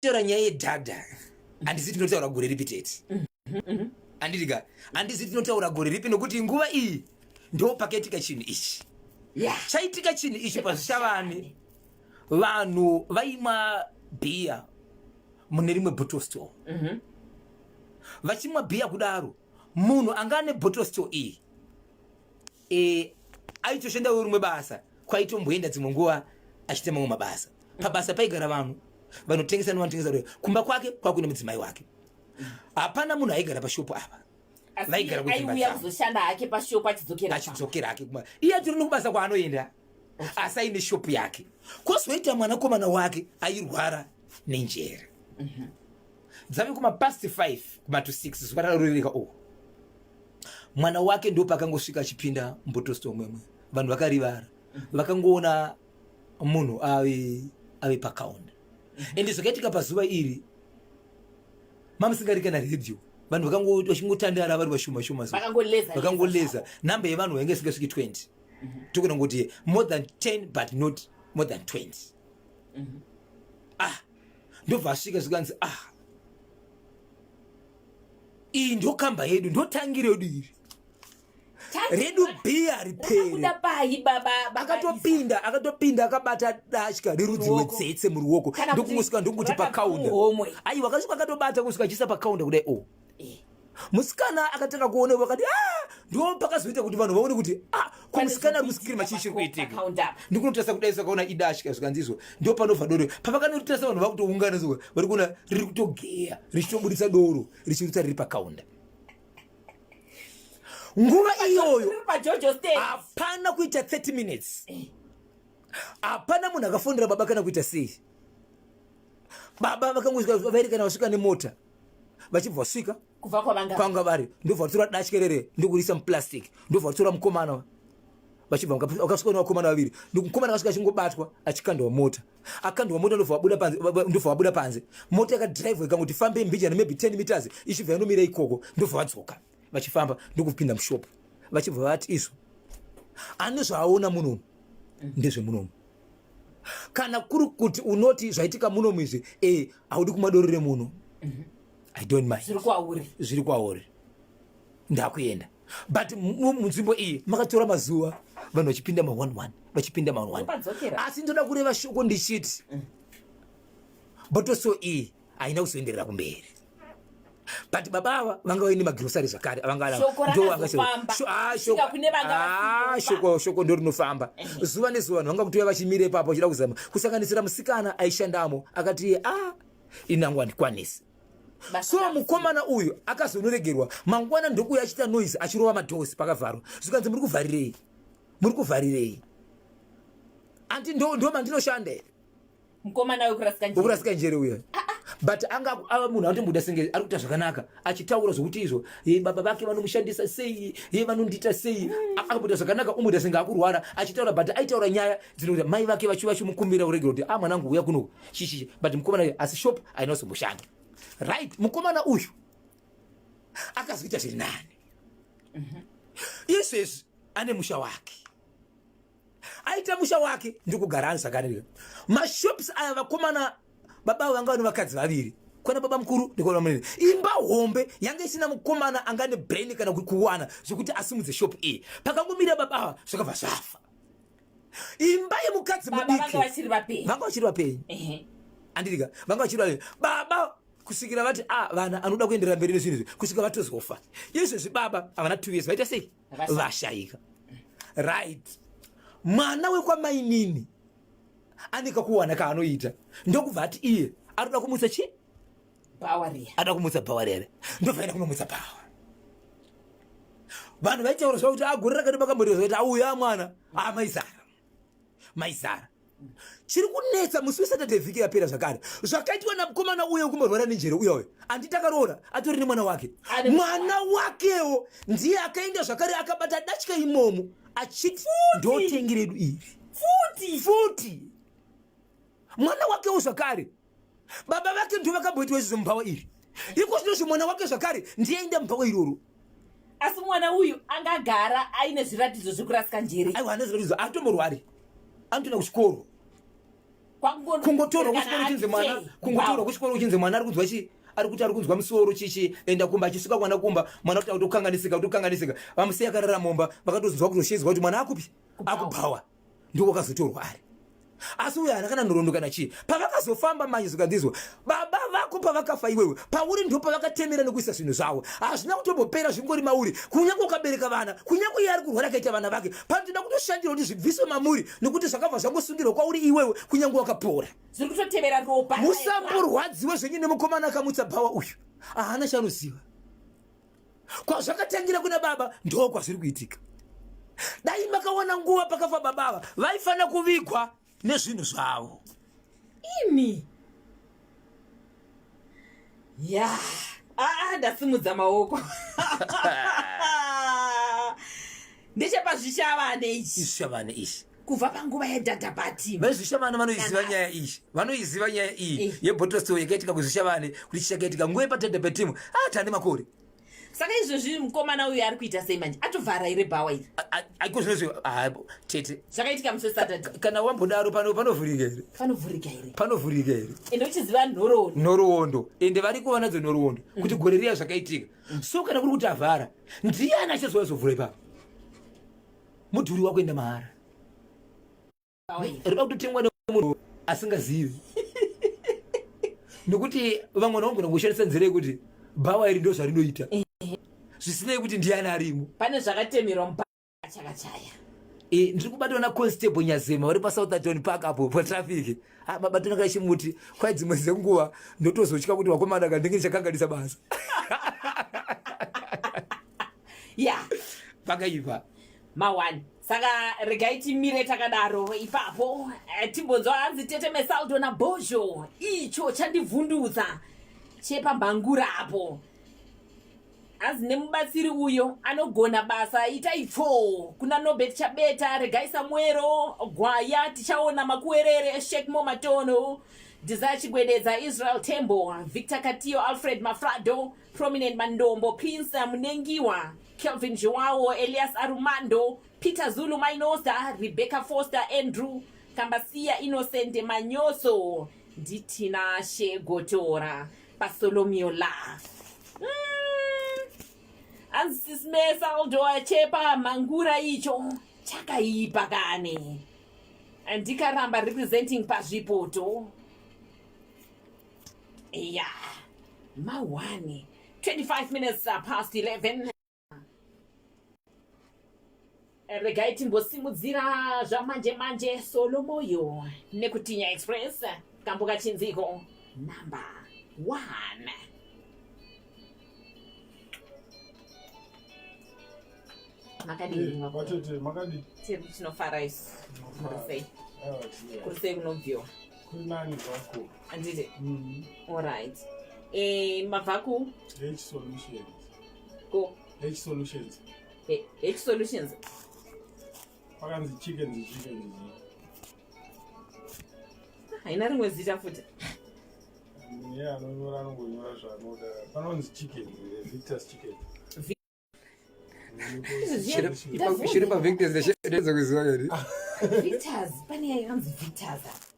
taura nyaya yedhadha handisi tinotaura gore ripi tete handitika handisi tinotaura gore ripi nokuti nguva iyi ndo pakaitika chinhu ichi chaitika chinhu ichi pazvichavani vanhu vaimwa bhiya mune rimwe bottle store vachimwa bhiya kudaro munhu anga ane bottle store iyi aitoshandawo rimwe basa kwaitomboenda dzimwe nguva achiita mamwe mabasa pabasa paigara vanhu vanotengesa nevanotengesa kumba kwake kwakuine mudzimai wake hapana munhu aigara pashopu apa vaigara kuzoshanda hake pashopu achidzokera hake iye atori nokubasa kwaanoenda asi aine shopu yake kwozoita mwanakomana wake airwara nenjere dzave kumapast 5 kumato 6 zuva rarorereka mwana wake ndo pakangosvika achipinda mbotosito mwemwe vanhu vakarivara vakangoona munhu ave pakaunda ende zvakaitika pazuva iri mamusingarika naredhiyo vanhu vachingotandara vari vashumashuma vakangoleza nhamba yevanhu vainge singasviki 20 tokona kuti more than 10 but not more than 20 ndobva asvika zvikanzi iyi ndokamba yedu ndotangire yedu iri redu bhiya ripere akatopinda akabata datya rerudzi rwetsetse muruoko ndokumosvika ndokuti pakaunda aiwa akasvika akatobata kusvika achisa pakaunda kudai musikana akatanga kuona wakati ndo pakazoita kuti vanhu vaone kuti kumusikana ari kusikirima chii chiri kuitika ndikunotarisa kudaisa kaona idatya zvikanzizvo ndo panobva doro papakanotarisa vanhu vakutoungana zvo vari kuona riri kutogeya richitobudisa doro richirutsa riri pakaunda nguva iyoyo hapana kuita 30 minutes hapana munhu akafondera baba kana kuita sei baba vakangosvika vairikana vasvika nemota vachibva vasvika kwanga vari ndobva vatora datya ndokurisa muplastic ndobva vatora mukomana vachibva vakasvika nevakomana vaviri mukomana akasvika achingobatwa achikandwa mota akandwa mota ndobva vabuda panze mota yakadhiraivwa ikangoti fambei mbijana maybe 10 meters ichibva yanomira ikoko ndobva vadzoka vachifamba ndokupinda mushopu vachibva vati izvo ane zvaaona munomu ndezvemunomu kana kuri kuti unoti zvaitika munomu izvi haudi kumadoro remuno I don't mind zviri kwauri ndakuenda but munzvimbo iyi makatora mazuva vanhu vachipinda ma11 vachipinda ma1 asi ndoda kureva shoko ndichiti botoso iyi haina kuzoenderera kumberi but baba ava vanga vaine magirosari zvakare shoko ndo rinofamba zuva nezuva vanhu vanga kutoya vachimira ipapo vachida kuzama kusanganisira musikana aishandamo akati inangu handikwanisi so mukomana uyu akazonoregerwa mangwana ndokuya achita noise achirova madhosi pakavharwa zvikanzi muri kuvharirei anti ndo mandinoshanda ukurasika njere uya but ava munhu anotomboda senge ari kuita zvakanaka achitaura zvokuti izvo baba vake vanomushandisa sei vanondita sei akamboita zvakanaka omboda senge akurwara achitaura but aitaura nyaya dzinokuti mai vake vachimukumbira kuregera kuti mwanangu uya kuno chichichi but mukomana uyu asi shop haina kuzomboshanda right mukomana uyu akazoita zviri nani izvezvi ane musha wake aita musha wake ndikugara ani zvakanaka mashops aya vakomana baba vanga vane vakadzi vaviri kwana baba mukuru ndikona munene imba hombe yanga isina mukomana anga ane brain kana kuwana zvokuti asimudze shop iyi pakangomira baba zvakabva zvafa imba yemukadzi mudiki vanga vachiri vapenyu anditika vanga vachiri vapenyu baba kusvikira vati vana anoda kuenderera mberi nezvinhu izvi kusvika vatozofa izvezvi baba havana 2 years vaita sei vashayika right mwana wekwamainini anika kuwana kaanoita ndokubva ati iye anoda kumutsa anoda kumutsa bhawa rere ndobvaenda kunomutsa bhawa vanhu vaitaura zvakuti gore rakati vakamborea kuti auya mwana maizara chiri kunetsa musi wesaturday vhiki yapera zvakare zvakaitwa namukomana uye kumborwara nenjere uyayo anditakaroora atori nemwana wake mwana wakewo ndiye akaenda zvakare akabata datya imomo achiti ndotengi redu iri futi mwana wakewo zvakare baba vake ndo vakamboitwa izvizvo mubhawa iri iko zvinozvi mwana wake zvakare ndiye enda mubhawa iroro asi mwana uyu angagara aine zviratidzo zvekurasika njere aiwa ane zviratidzo atomborwari anotoenda kuchikoro kungotorwa kuchikoro uchinzi mwana kungotorwa kuchikoro uchinzi mwana ari kunzwa chi ari kuti ari kunzwa musoro chichi enda kumba achisuka mwana kumba mwana kuti utokanganisika vamusiya akarara momba vakatozonzwa kutoshedzwa kuti mwana akupi akubhawa ndiwo wakazotorwa ari asi uyo haana kana nhoroondo kana chii pavakazofamba manje zvikandizwa baba vako pavakafa iwewe pauri ndo pavakatemera nekuisa zvinhu zvavo hazvina kutombopera zvingori mauri kunyange ukabereka vana kunyange iye ari kurwara akaita vana vake panotoda kutoshandira kuti zvibviswe mamuri nekuti zvakabva zvangosungirwa kwauri iwewe kunyange wakapora zviri kutotevera ropa musamborwadziwe zvenyu nemukomana akamutsa bhawa uyu haana chanoziva kwazvakatangira kuna baba ndo kwazviri kuitika dai makaona nguva pakafa babava vaifanira kuvigwa nezvinhu zvavo imi ya ndasimudza maoko ndechepazvishavane ichi zvishavane izvi kubva panguva yadhadhabhati vezvishavane vanoiziva nyaya iyi yebhotosto yakaitika kuzvishavane kuti chichakaitika nguva yepadhadhabhatimu tane makore saka izvozvi mukomana uyu ari kuita sei manje atovhara ire bhawa iri aiko zvinozvo tete zvakaitika musi wesaturday kana wambodaro panovhurika here panovhurika here ende uchiziva nhoroondo ende vari kuva nadzo nhoroondo kuti gore riya zvakaitika so kana kuri kuti avhara ndiani achazovazovhura ipapo mudhuri wakuenda mahara rida kutotengwa nemunhu asingazivi nokuti vamwe vanogona kushandisa nzira yekuti bhawa iri ndo zvarinoita zvisinei kuti ndiani arimo pane zvakatemerwa mupachakachaya ndiri kubatwa naconstable nyazema vari pasouthampton park apo patrafiki mabatana kachimuti kwai dzimwe dzenguva ndotozotya kuti wakomana kandinge ndichakanganisa basa ya pakaipa ma1 saka regai timire takadaro ipapo timbonzwa hanzi tete mesaldo nabhozho icho chandivhundutsa chepambangura apo hanzi nemubatsiri uyo anogona basa itai 4 kuna nobet chabeta regai samuero gwaya tichaona makuerere shekmo matono desire chigwededza Israel Tembo Victor Katiyo Alfred Mafrado Prominent Mandombo Prince Munengiwa Kelvin Joao Elias Arumando Peter Zulu Mainosa Rebecca Foster Andrew Kambasia Innocent Manyoso Nditina Shegotora Pasolomio la Ansismesa Aldo Chepa Mangura icho chakaipa kane Andikaramba representing Pazvipoto yeah mawani 25 minutes past 11 regai timbosimudzira zvamanje solo moyo nekutinya express kambuka chinziko number 1 makadi tinofara isu kurisei kunobviwa kunani vako anditi alright mavhaku H solutions go H solutions H solutions pakanzi chicken haina rimwe zita futi anonyora anongonyora zvanoda panonzi chicken Victor's chicken shiri pavictors ndezekuziva kadi Victors pane yanzi Victors